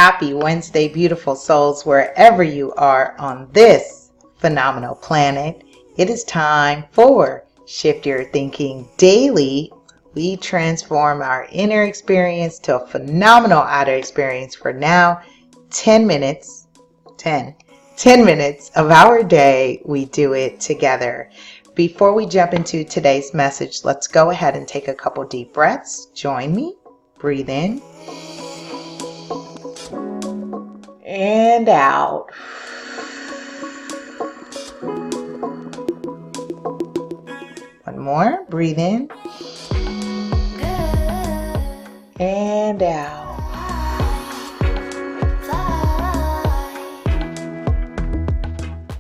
Happy Wednesday, beautiful souls, wherever you are on this phenomenal planet. It is time for Shift Your Thinking Daily. We transform our inner experience to a phenomenal outer experience for now 10 minutes of our day. We do it together. Before we jump into today's message, let's go ahead and take a couple deep breaths. Join me. Breathe in and out. One more. Breathe in and out.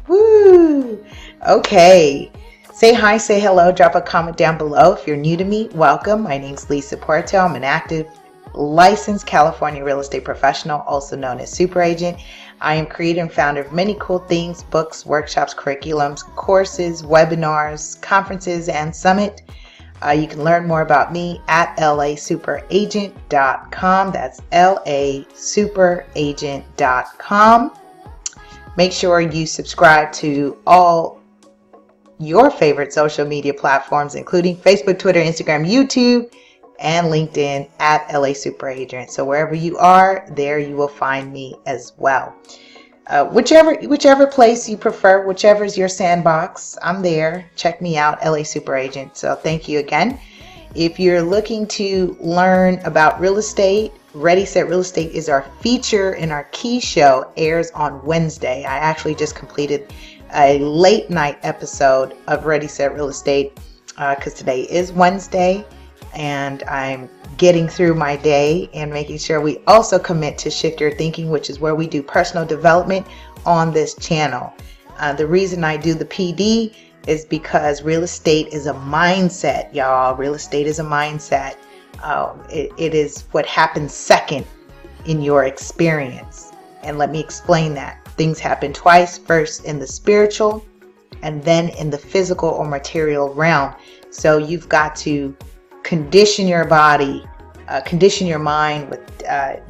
Woo! Okay. Say hi, say hello, drop a comment down below. If you're new to me, welcome. My name's Puerto. I'm an active, licensed California real estate professional, also known as super agent. I am creator and founder of many cool things, books, workshops, curriculums, courses, webinars, conferences, and summit. You can learn more about me at lasuperagent.com. That's lasuperagent.com. Make sure you subscribe to all your favorite social media platforms, including Facebook, Twitter, Instagram, YouTube, and LinkedIn at lasuperagent. So wherever you are, there you will find me as well. Whichever place you prefer, whichever is your sandbox, I'm there. Check me out, lasuperagent. So thank you again. If you're looking to learn about real estate, Ready Set Real Estate is our feature, and our key show airs on Wednesday. I actually just completed a late night episode of Ready Set Real Estate because today is Wednesday and I'm getting through my day and making sure we also commit to Shift Your Thinking, which is where we do personal development on this channel. The reason I do the PD is because real estate is a mindset, y'all. Real estate is a mindset. It is what happens second in your experience. And let me explain that. Things happen twice, first in the spiritual and then in the physical or material realm. So you've got to condition your body, condition your mind, with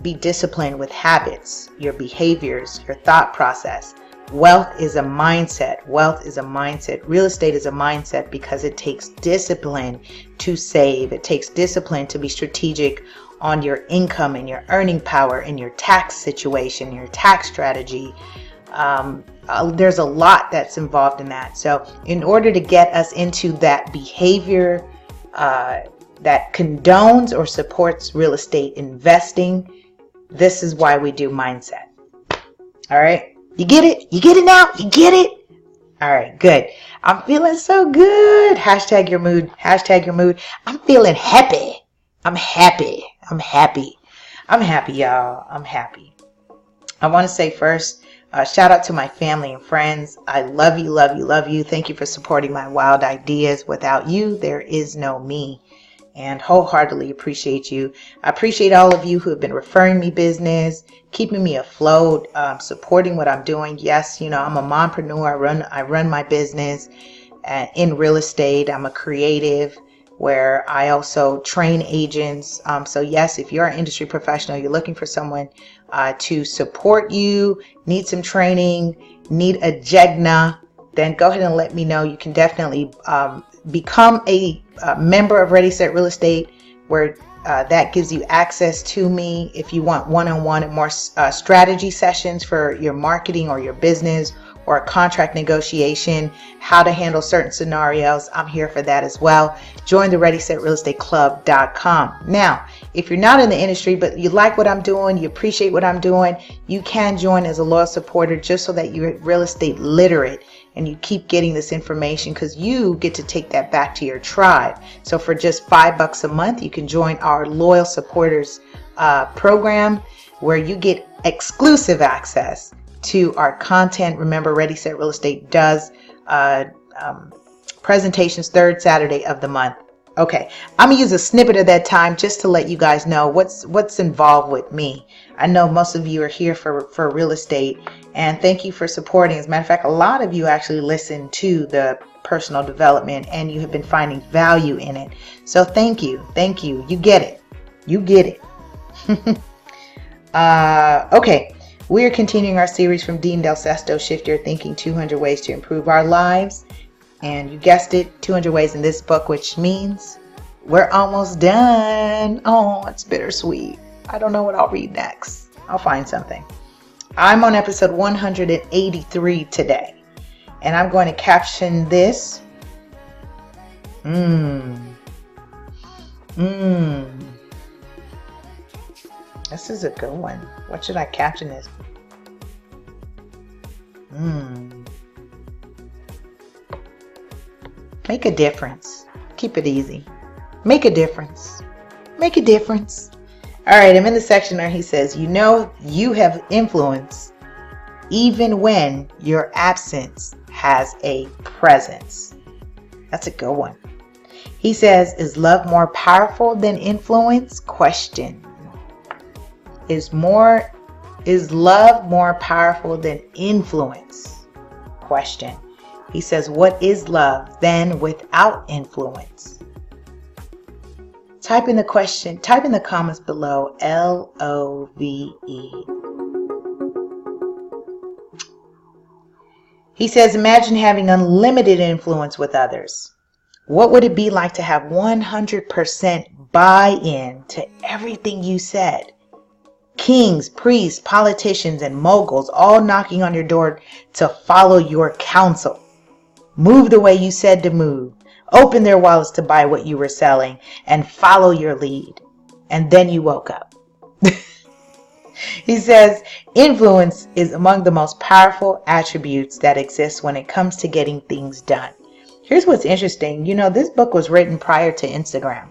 be disciplined with habits, your behaviors, your thought process. Wealth is a mindset. Wealth is a mindset. Real estate is a mindset because it takes discipline to save. It takes discipline to be strategic on your income and your earning power and your tax situation, your tax strategy. There's a lot that's involved in that. So in order to get us into that behavior that condones or supports real estate investing, this is why we do mindset. All right. You get it? You get it now? You get it? All right, good. I'm feeling so good. Hashtag your mood. Hashtag your mood. I'm feeling happy. I'm happy. I'm happy. I'm happy, y'all. I'm happy. I want to say first, shout out to my family and friends. I love you, love you, love you. Thank you for supporting my wild ideas. Without you, there is no me. And wholeheartedly appreciate you. I appreciate all of you who have been referring me business, keeping me afloat, supporting what I'm doing. Yes, I'm a mompreneur. I run my business in real estate. I'm a creative where I also train agents. So yes, if you're an industry professional, you're looking for someone to support you, need some training, need a jegna, then go ahead and let me know. You can definitely become a member of Ready Set Real Estate, where that gives you access to me if you want one-on-one and more strategy sessions for your marketing or your business or a contract negotiation, how to handle certain scenarios. I'm here for that as well. Join the ReadySetRealEstateClub.com. Now, if you're not in the industry, but you like what I'm doing, you appreciate what I'm doing, you can join as a loyal supporter just so that you're real estate literate and you keep getting this information, because you get to take that back to your tribe. So for just $5 a month, you can join our loyal supporters program, where you get exclusive access to our content. Remember, Ready Set Real Estate does presentations third Saturday of the month. Okay, I'm gonna use a snippet of that time just to let you guys know what's involved with me. I know most of you are here for real estate, and thank you for supporting. As a matter of fact, a lot of you actually listen to the personal development and you have been finding value in it. So thank you. You get it. Okay, we are continuing our series from Dean Del Sesto, Shift Your Thinking, 200 Ways to Improve Our Lives. And you guessed it, 200 ways in this book, which means we're almost done. Oh, it's bittersweet. I don't know what I'll read next. I'll find something. I'm on episode 183 today, and I'm going to caption this. This is a good one. What should I caption this? Make a difference. Keep it easy. Make a difference. Make a difference. All right, I'm in the section where he says, you know you have influence even when your absence has a presence. That's a good one. He says, is love more powerful than influence? Question. Is love more powerful than influence? Question. He says, what is love then without influence? Type in the comments below, LOVE. He says, imagine having unlimited influence with others. What would it be like to have 100% buy-in to everything you said? Kings, priests, politicians, and moguls all knocking on your door to follow your counsel. Move the way you said to move. Open their wallets to buy what you were selling and follow your lead. And then you woke up. He says, influence is among the most powerful attributes that exist when it comes to getting things done. Here's what's interesting. You know, this book was written prior to Instagram.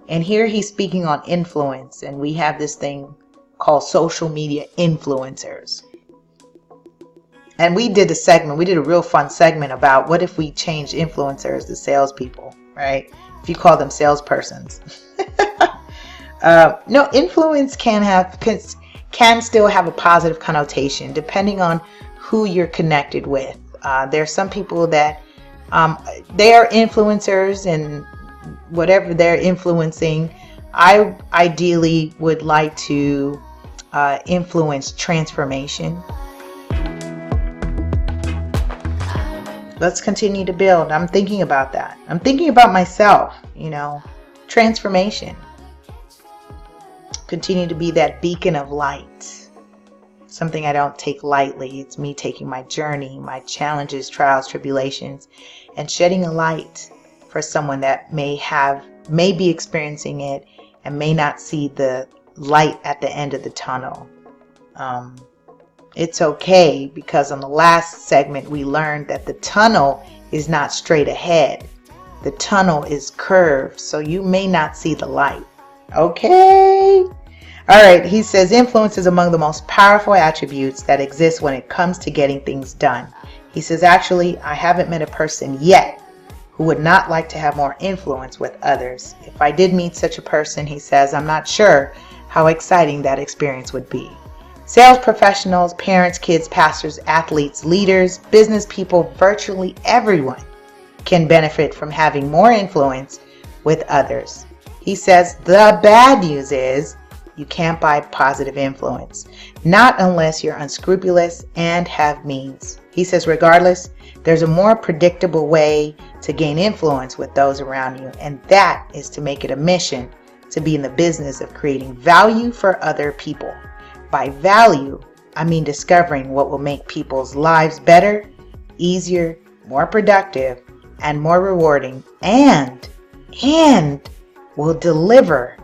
And here he's speaking on influence. And we have this thing called social media influencers. And we did a real fun segment about what if we changed influencers to salespeople, right? If you call them salespersons. No, influence can still have a positive connotation depending on who you're connected with. There's some people that they are influencers, and whatever they're influencing, I ideally would like to influence transformation. Let's continue to build. I'm thinking about that. I'm thinking about myself, transformation. Continue to be that beacon of light. Something I don't take lightly. It's me taking my journey, my challenges, trials, tribulations, and shedding a light for someone that may be experiencing it and may not see the light at the end of the tunnel. It's okay, because on the last segment we learned that the tunnel is not straight ahead. The tunnel is curved, so you may not see the light. Okay? All right, he says influence is among the most powerful attributes that exist when it comes to getting things done. He says, actually, I haven't met a person yet who would not like to have more influence with others. If I did meet such a person, he says, I'm not sure how exciting that experience would be. Sales professionals, parents, kids, pastors, athletes, leaders, business people, virtually everyone can benefit from having more influence with others. He says the bad news is you can't buy positive influence, not unless you're unscrupulous and have means. He says regardless, there's a more predictable way to gain influence with those around you, and that is to make it a mission to be in the business of creating value for other people. By value, I mean discovering what will make people's lives better, easier, more productive, and more rewarding, and will deliver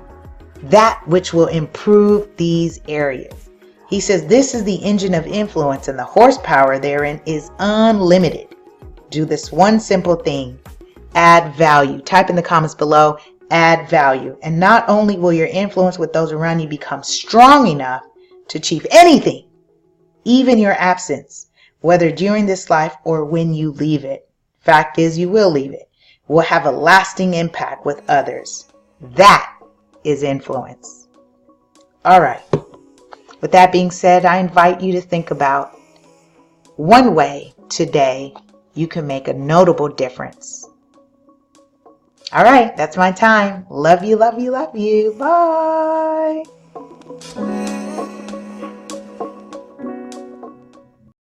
that which will improve these areas. He says this is the engine of influence, and the horsepower therein is unlimited. Do this one simple thing. Add value. Type in the comments below, add value. And not only will your influence with those around you become strong enough to achieve anything, even your absence, whether during this life or when you leave it. Fact is, you will leave it. Will have a lasting impact with others. That is influence. All right. With that being said, I invite you to think about one way today you can make a notable difference. All right, that's my time. Love you, love you, love you. Bye.